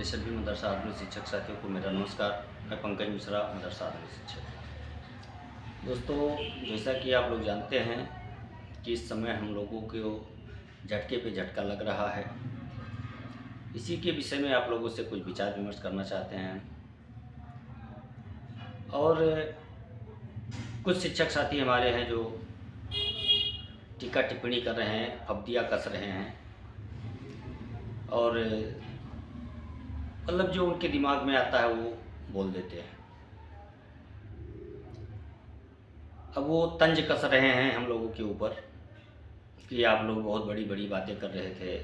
सभी मदरसा आधुनिक शिक्षक साथियों को मेरा नमस्कार। मैं पंकज मिश्रा, मदरसा आधुनिक शिक्षक। दोस्तों, जैसा कि आप लोग जानते हैं कि इस समय हम लोगों को झटके पे झटका लग रहा है। इसी के विषय में आप लोगों से कुछ विचार विमर्श करना चाहते हैं। और कुछ शिक्षक साथी हमारे हैं जो टीका टिप्पणी कर रहे हैं, फब्तियाँ कस रहे हैं और मतलब जो उनके दिमाग में आता है वो बोल देते हैं। अब वो तंज कस रहे हैं हम लोगों के ऊपर कि आप लोग बहुत बड़ी बड़ी बातें कर रहे थे,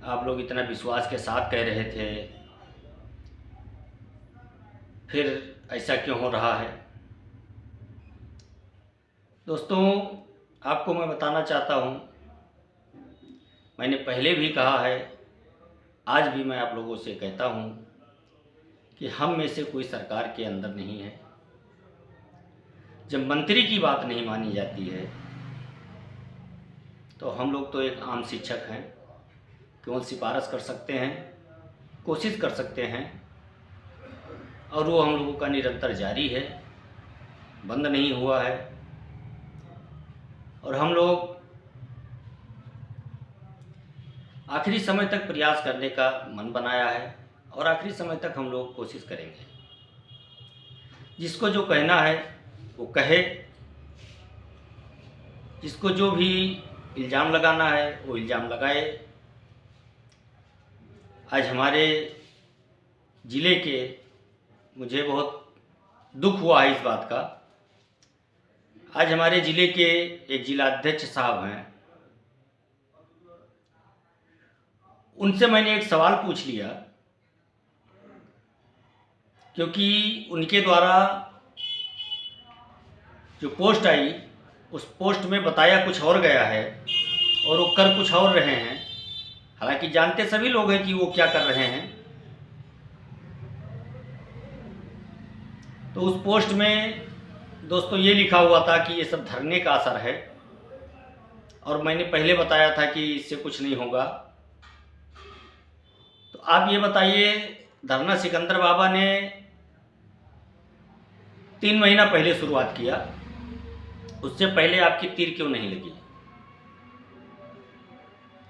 आप लोग इतना विश्वास के साथ कह रहे थे, फिर ऐसा क्यों हो रहा है। दोस्तों, आपको मैं बताना चाहता हूँ, मैंने पहले भी कहा है, आज भी मैं आप लोगों से कहता हूँ कि हम में से कोई सरकार के अंदर नहीं है। जब मंत्री की बात नहीं मानी जाती है तो हम लोग तो एक आम शिक्षक हैं, केवल सिफारिश कर सकते हैं, कोशिश कर सकते हैं, और वो हम लोगों का निरंतर जारी है, बंद नहीं हुआ है। और हम लोग आखिरी समय तक प्रयास करने का मन बनाया है और आखिरी समय तक हम लोग कोशिश करेंगे। जिसको जो कहना है वो कहे, जिसको जो भी इल्ज़ाम लगाना है वो इल्ज़ाम लगाए। आज हमारे ज़िले के, मुझे बहुत दुख हुआ है इस बात का, आज हमारे ज़िले के एक जिलाध्यक्ष साहब हैं, उनसे मैंने एक सवाल पूछ लिया क्योंकि उनके द्वारा जो पोस्ट आई उस पोस्ट में बताया कुछ और गया है और वो कर कुछ और रहे हैं। हालांकि जानते सभी लोग हैं कि वो क्या कर रहे हैं। तो उस पोस्ट में दोस्तों ये लिखा हुआ था कि ये सब धरने का असर है, और मैंने पहले बताया था कि इससे कुछ नहीं होगा। तो आप ये बताइए, धरना सिकंदर बाबा ने 3 महीना पहले शुरुआत किया, उससे पहले आपकी तीर क्यों नहीं लगी?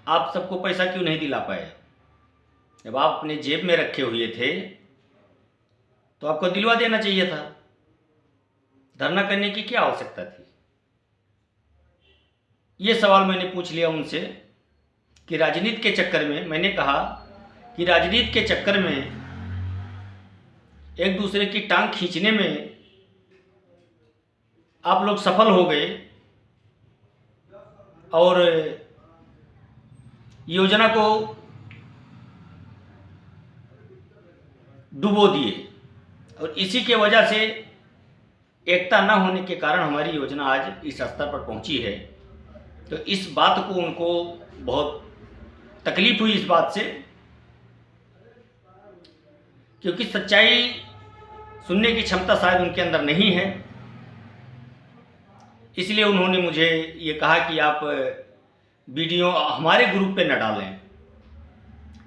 आप सबको पैसा क्यों नहीं दिला पाए? जब आप अपने जेब में रखे हुए थे तो आपको दिलवा देना चाहिए था। धरना करने की क्या आवश्यकता थी? ये सवाल मैंने पूछ लिया उनसे कि राजनीति के चक्कर में, मैंने कहा कि राजनीति के चक्कर में एक दूसरे की टांग खींचने में आप लोग सफल हो गए और योजना को डुबो दिए, और इसी के वजह से एकता न होने के कारण हमारी योजना आज इस स्तर पर पहुंची है। तो इस बात को उनको बहुत तकलीफ हुई, इस बात से, क्योंकि सच्चाई सुनने की क्षमता शायद उनके अंदर नहीं है। इसलिए उन्होंने मुझे ये कहा कि आप वीडियो हमारे ग्रुप पे न डालें।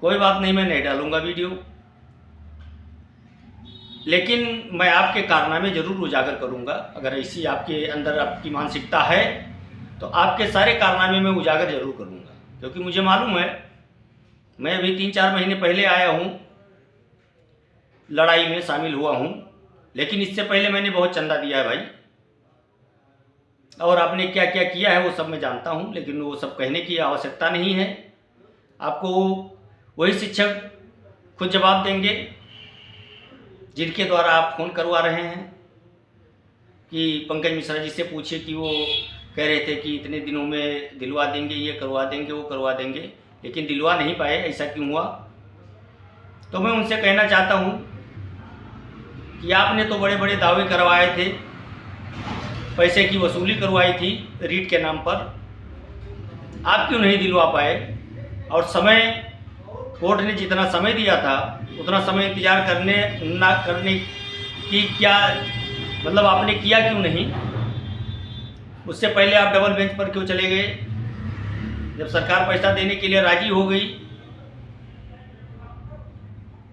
कोई बात नहीं, मैं नहीं डालूंगा वीडियो, लेकिन मैं आपके कारनामे जरूर उजागर करूंगा। अगर ऐसी आपके अंदर आपकी मानसिकता है तो आपके सारे कारनामे मैं उजागर जरूर करूंगा, क्योंकि मुझे मालूम है, मैं अभी 3-4 महीने पहले आया हूं, लड़ाई में शामिल हुआ हूं, लेकिन इससे पहले मैंने बहुत चंदा दिया है भाई, और आपने क्या क्या किया है वो सब मैं जानता हूं, लेकिन वो सब कहने की आवश्यकता नहीं है। आपको वही शिक्षक खुद जवाब देंगे जिनके द्वारा आप फ़ोन करवा रहे हैं कि पंकज मिश्रा जी से पूछिए कि वो कह रहे थे कि इतने दिनों में दिलवा देंगे, ये करवा देंगे, वो करवा देंगे, लेकिन दिलवा नहीं पाए। ऐसा क्यों हुआ? तो मैं उनसे कहना चाहता हूँ कि आपने तो बड़े बड़े दावे करवाए थे, पैसे की वसूली करवाई थी रीट के नाम पर, आप क्यों नहीं दिलवा पाए? और समय, कोर्ट ने जितना समय दिया था उतना समय इंतजार करने की क्या मतलब आपने किया क्यों नहीं? उससे पहले आप डबल बेंच पर क्यों चले गए? जब सरकार पैसा देने के लिए राजी हो गई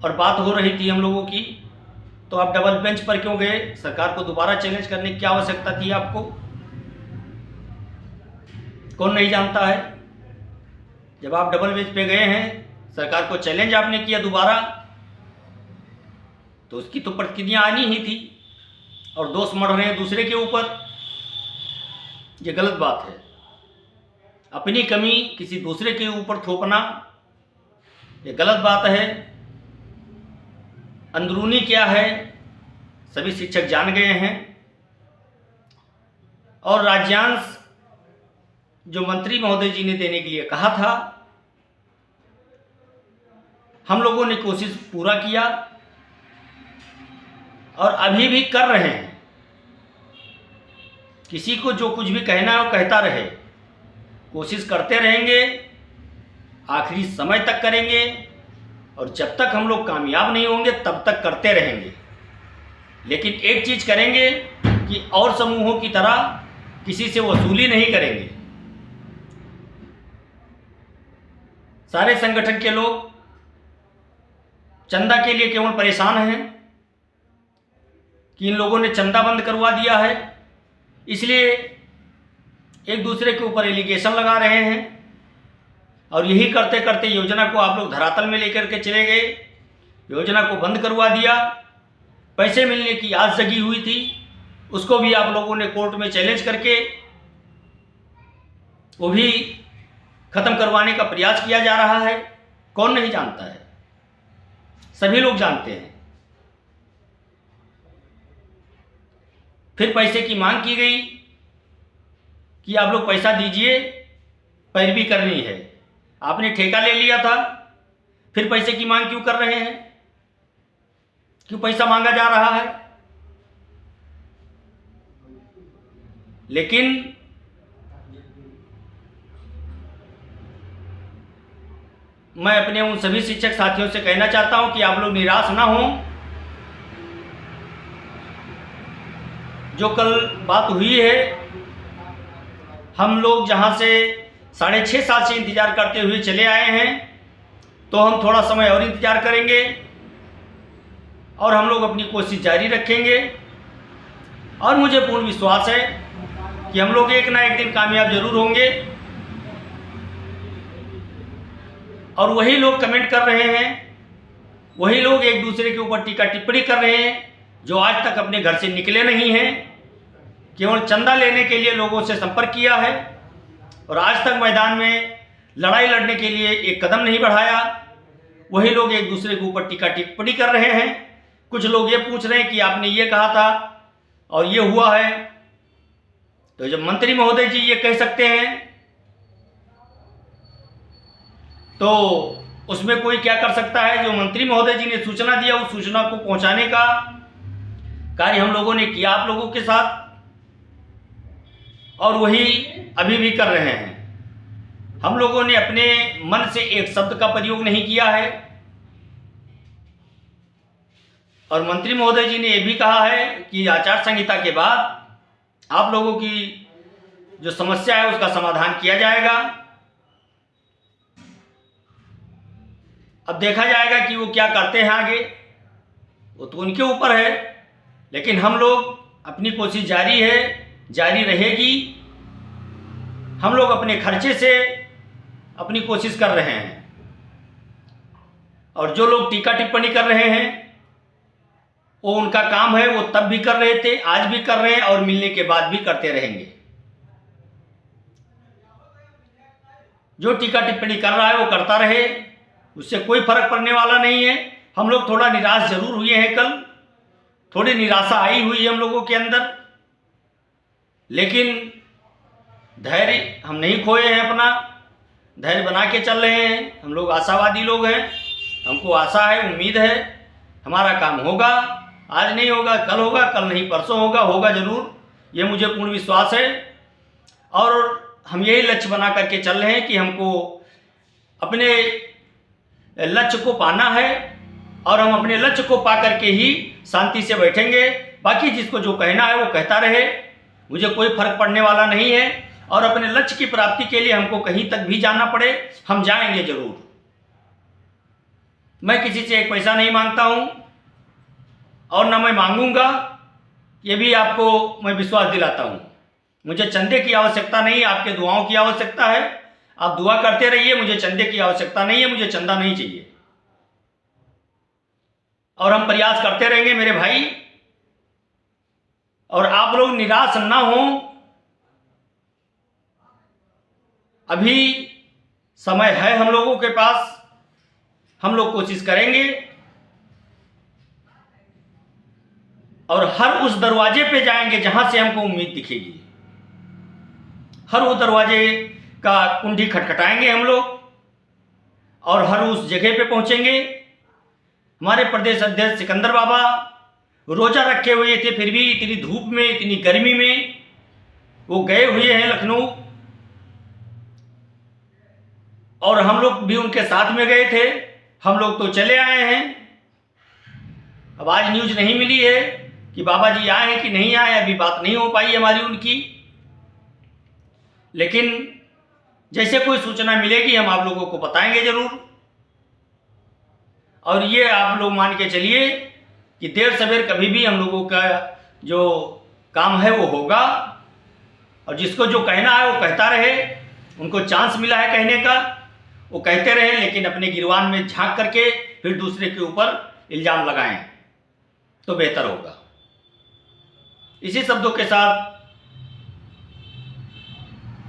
और बात हो रही थी हम लोगों की, तो आप डबल बेंच पर क्यों गए? सरकार को दोबारा चैलेंज करने की क्या आवश्यकता थी आपको? कौन नहीं जानता है? जब आप डबल बेंच पे गए हैं, सरकार को चैलेंज आपने किया दोबारा, तो उसकी तो प्रतिक्रिया आनी ही थी। और दोष मढ़ रहे हैं दूसरे के ऊपर, ये गलत बात है। अपनी कमी किसी दूसरे के ऊपर थोपना ये गलत बात है। अंदरूनी क्या है सभी शिक्षक जान गए हैं। और राज्यांश जो मंत्री महोदय जी ने देने के लिए कहा था, हम लोगों ने कोशिश पूरा किया और अभी भी कर रहे हैं। किसी को जो कुछ भी कहना है वो कहता रहे, कोशिश करते रहेंगे, आखिरी समय तक करेंगे, और जब तक हम लोग कामयाब नहीं होंगे तब तक करते रहेंगे। लेकिन एक चीज़ करेंगे कि और समूहों की तरह किसी से वसूली नहीं करेंगे। सारे संगठन के लोग चंदा के लिए केवल परेशान हैं कि इन लोगों ने चंदा बंद करवा दिया है, इसलिए एक दूसरे के ऊपर एलिगेशन लगा रहे हैं। और यही करते करते योजना को आप लोग धरातल में लेकर के चले गए, योजना को बंद करवा दिया। पैसे मिलने की आस जगी हुई थी, उसको भी आप लोगों ने कोर्ट में चैलेंज करके वो भी खत्म करवाने का प्रयास किया जा रहा है। कौन नहीं जानता है? सभी लोग जानते हैं। फिर पैसे की मांग की गई कि आप लोग पैसा दीजिए, पैरवी करनी है। आपने ठेका ले लिया था, फिर पैसे की मांग क्यों कर रहे हैं? क्यों पैसा मांगा जा रहा है? लेकिन मैं अपने उन सभी शिक्षक साथियों से कहना चाहता हूं कि आप लोग निराश ना हों। जो कल बात हुई है, हम लोग जहां से 6.5 साल से इंतजार करते हुए चले आए हैं, तो हम थोड़ा समय और इंतजार करेंगे और हम लोग अपनी कोशिश जारी रखेंगे। और मुझे पूर्ण विश्वास है कि हम लोग एक ना एक दिन कामयाब जरूर होंगे। और वही लोग कमेंट कर रहे हैं, वही लोग एक दूसरे के ऊपर टीका टिप्पणी कर रहे हैं जो आज तक अपने घर से निकले नहीं हैं, केवल चंदा लेने के लिए लोगों से संपर्क किया है और आज तक मैदान में लड़ाई लड़ने के लिए एक कदम नहीं बढ़ाया। वही लोग एक दूसरे के ऊपर टीका टिप्पणी कर रहे हैं। कुछ लोग ये पूछ रहे हैं कि आपने ये कहा था और ये हुआ है। तो जब मंत्री महोदय जी ये कह सकते हैं, तो उसमें कोई क्या कर सकता है? जो मंत्री महोदय जी ने सूचना दिया, उस सूचना को पहुंचाने का कार्य हम लोगों ने किया आप लोगों के साथ, और वही अभी भी कर रहे हैं। हम लोगों ने अपने मन से एक शब्द का प्रयोग नहीं किया है। और मंत्री महोदय जी ने यह भी कहा है कि आचार संहिता के बाद आप लोगों की जो समस्या है उसका समाधान किया जाएगा। अब देखा जाएगा कि वो क्या करते हैं आगे, वो तो उनके ऊपर है। लेकिन हम लोग अपनी कोशिश जारी है, जारी रहेगी। हम लोग अपने खर्चे से अपनी कोशिश कर रहे हैं। और जो लोग टीका टिप्पणी कर रहे हैं, वो उनका काम है, वो तब भी कर रहे थे, आज भी कर रहे हैं और मिलने के बाद भी करते रहेंगे। जो टीका टिप्पणी कर रहा है वो करता रहे, उससे कोई फर्क पड़ने वाला नहीं है। हम लोग थोड़ा निराश जरूर हुए हैं कल, थोड़ी निराशा आई हुई है हम लोगों के अंदर, लेकिन धैर्य हम नहीं खोए हैं। अपना धैर्य बना के चल रहे हैं। हम लोग आशावादी लोग हैं, हमको आशा है, उम्मीद है हमारा काम होगा। आज नहीं होगा कल होगा, कल नहीं परसों होगा, होगा जरूर, ये मुझे पूर्ण विश्वास है। और हम यही लक्ष्य बना करके चल रहे हैं कि हमको अपने लक्ष्य को पाना है और हम अपने लक्ष्य को पा करके ही शांति से बैठेंगे। बाकी जिसको जो कहना है वो कहता रहे, मुझे कोई फर्क पड़ने वाला नहीं है। और अपने लक्ष्य की प्राप्ति के लिए हमको कहीं तक भी जाना पड़े, हम जाएंगे जरूर। मैं किसी से एक पैसा नहीं मांगता हूँ और ना मैं मांगूंगा, ये भी आपको मैं विश्वास दिलाता हूँ। मुझे चंदे की आवश्यकता नहीं है, आपके दुआओं की आवश्यकता है। आप दुआ करते रहिए, मुझे चंदे की आवश्यकता नहीं है, मुझे चंदा नहीं चाहिए। और हम प्रयास करते रहेंगे मेरे भाई, और आप लोग निराश ना हो। अभी समय है हम लोगों के पास, हम लोग कोशिश करेंगे और हर उस दरवाजे पे जाएंगे जहां से हमको उम्मीद दिखेगी। हर वो दरवाजे का कुंडी खटखटाएंगे हम लोग और हर उस जगह पे पहुंचेंगे। हमारे प्रदेश अध्यक्ष सिकंदर बाबा रोजा रखे हुए थे, फिर भी इतनी धूप में, इतनी गर्मी में वो गए हुए हैं लखनऊ, और हम लोग भी उनके साथ में गए थे। हम लोग तो चले आए हैं। अब आज न्यूज़ नहीं मिली है कि बाबा जी आए हैं कि नहीं आए, अभी बात नहीं हो पाई हमारी उनकी, लेकिन जैसे कोई सूचना मिलेगी हम आप लोगों को बताएंगे जरूर। और ये आप लोग मान के चलिए कि देर सवेर कभी भी हम लोगों का जो काम है वो होगा, और जिसको जो कहना है वो कहता रहे। उनको चांस मिला है कहने का, वो कहते रहे, लेकिन अपने गिरवान में झांक करके फिर दूसरे के ऊपर इल्ज़ाम लगाएं तो बेहतर होगा। इसी शब्दों के साथ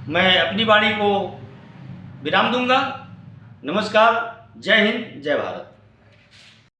मैं अपनी वाणी को विराम दूंगा। नमस्कार, जय हिंद, जय भारत।